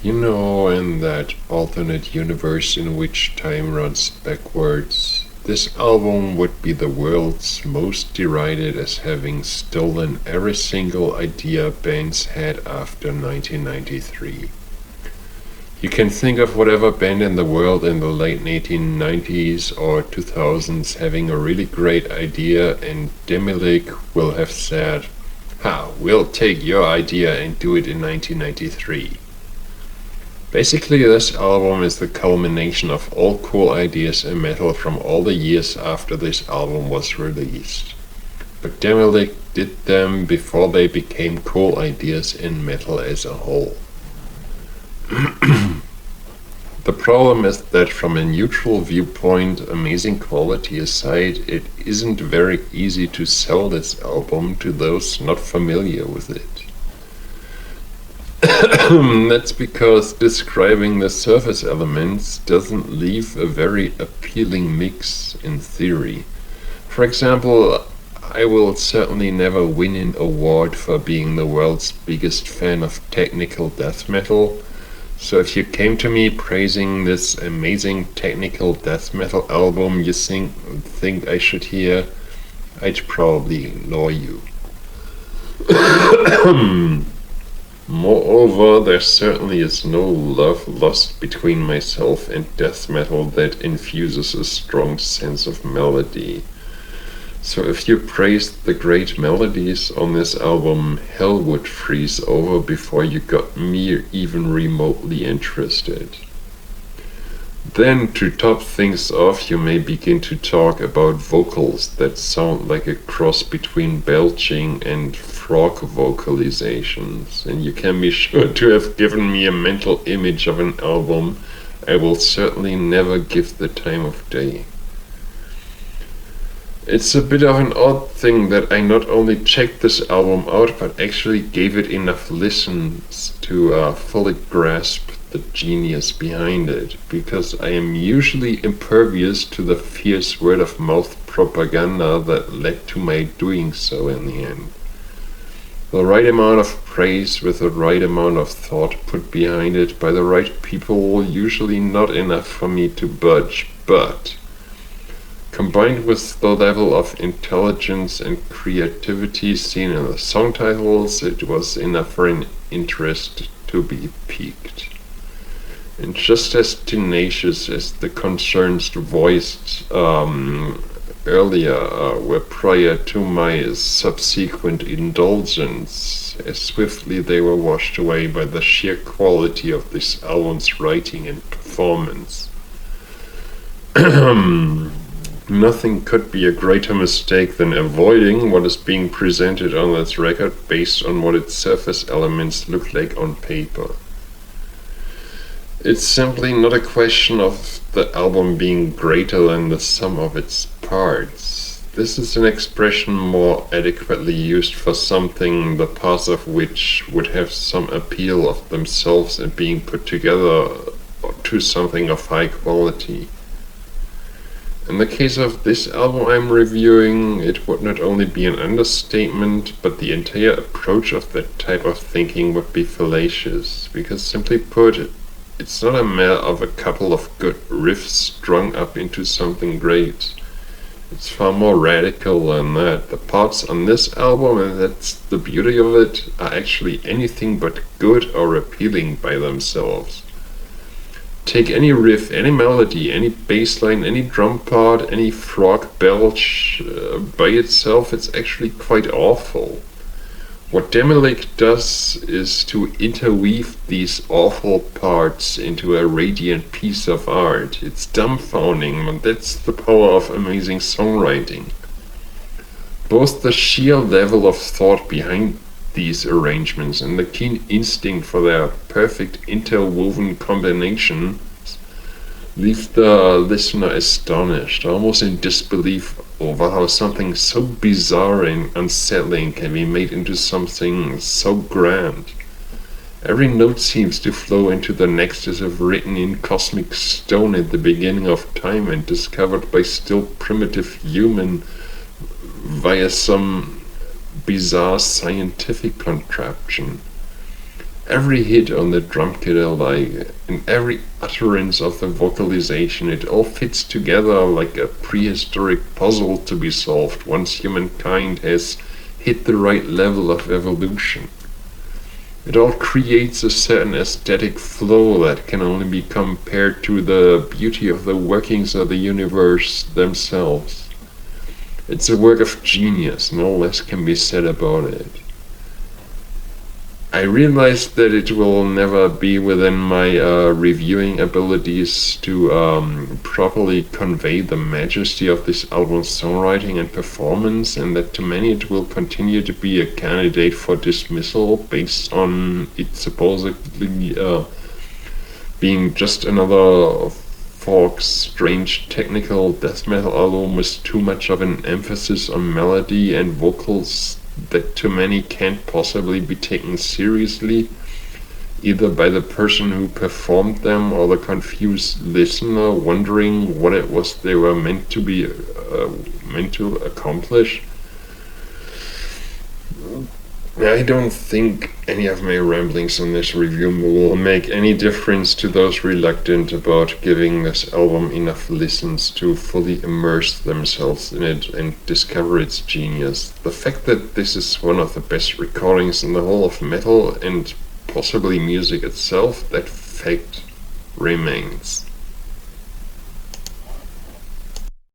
In that alternate universe in which time runs backwards, this album would be the world's most derided as having stolen every single idea bands had after 1993. You can think of whatever band in the world in the late 1990s or 2000s having a really great idea, and Demilich will have said, "Ha, we'll take your idea and do it in 1993. Basically, this album is the culmination of all cool ideas in metal from all the years after this album was released. But Demilich did them before they became cool ideas in metal as a whole. The problem is that from a neutral viewpoint, amazing quality aside, it isn't very easy to sell this album to those not familiar with it. That's because describing the surface elements doesn't leave a very appealing mix in theory. For example, I will certainly never win an award for being the world's biggest fan of technical death metal, so if you came to me praising this amazing technical death metal album you think I should hear, I'd probably ignore you. Moreover, there certainly is no love lost between myself and death metal that infuses a strong sense of melody. So if you praised the great melodies on this album, hell would freeze over before you got me even remotely interested. Then, to top things off, you may begin to talk about vocals that sound like a cross between belching and frog vocalizations, and you can be sure to have given me a mental image of an album I will certainly never give the time of day. It's a bit of an odd thing that I not only checked this album out, but actually gave it enough listens to fully grasp the genius behind it, because I am usually impervious to the fierce word-of-mouth propaganda that led to my doing so in the end. The right amount of praise with the right amount of thought put behind it by the right people, usually not enough for me to budge, but combined with the level of intelligence and creativity seen in the song titles, it was enough for an interest to be piqued. And just as tenacious as the concerns voiced earlier were prior to my subsequent indulgence, as swiftly they were washed away by the sheer quality of this album's writing and performance. Nothing could be a greater mistake than avoiding what is being presented on this record based on what its surface elements look like on paper. It's simply not a question of the album being greater than the sum of its parts. This is an expression more adequately used for something the parts of which would have some appeal of themselves and being put together to something of high quality. In the case of this album I'm reviewing, it would not only be an understatement, but the entire approach of that type of thinking would be fallacious, because simply put, it's not a matter of a couple of good riffs strung up into something great. It's far more radical than that. The parts on this album, and that's the beauty of it, are actually anything but good or appealing by themselves. Take any riff, any melody, any bass line, any drum part, any frog belch, by itself it's actually quite awful. What Demilich does is to interweave these awful parts into a radiant piece of art. It's dumbfounding, but that's the power of amazing songwriting. Both the sheer level of thought behind these arrangements and the keen instinct for their perfect interwoven combinations leave the listener astonished, almost in disbelief over how something so bizarre and unsettling can be made into something so grand. Every note seems to flow into the next as if written in cosmic stone at the beginning of time and discovered by still primitive human via some bizarre scientific contraption. Every hit on the drum kit I like, and every utterance of the vocalization, it all fits together like a prehistoric puzzle to be solved once humankind has hit the right level of evolution. It all creates a certain aesthetic flow that can only be compared to the beauty of the workings of the universe themselves. It's a work of genius, no less can be said about it. I realize that it will never be within my reviewing abilities to properly convey the majesty of this album's songwriting and performance, and that to many it will continue to be a candidate for dismissal based on it supposedly being just another folk's strange technical death metal album with too much of an emphasis on melody and vocals that to many can't possibly be taken seriously, either by the person who performed them or the confused listener wondering what it was they were meant to accomplish. I don't think any of my ramblings on this review will make any difference to those reluctant about giving this album enough listens to fully immerse themselves in it and discover its genius. The fact that this is one of the best recordings in the whole of metal and possibly music itself, that fact remains.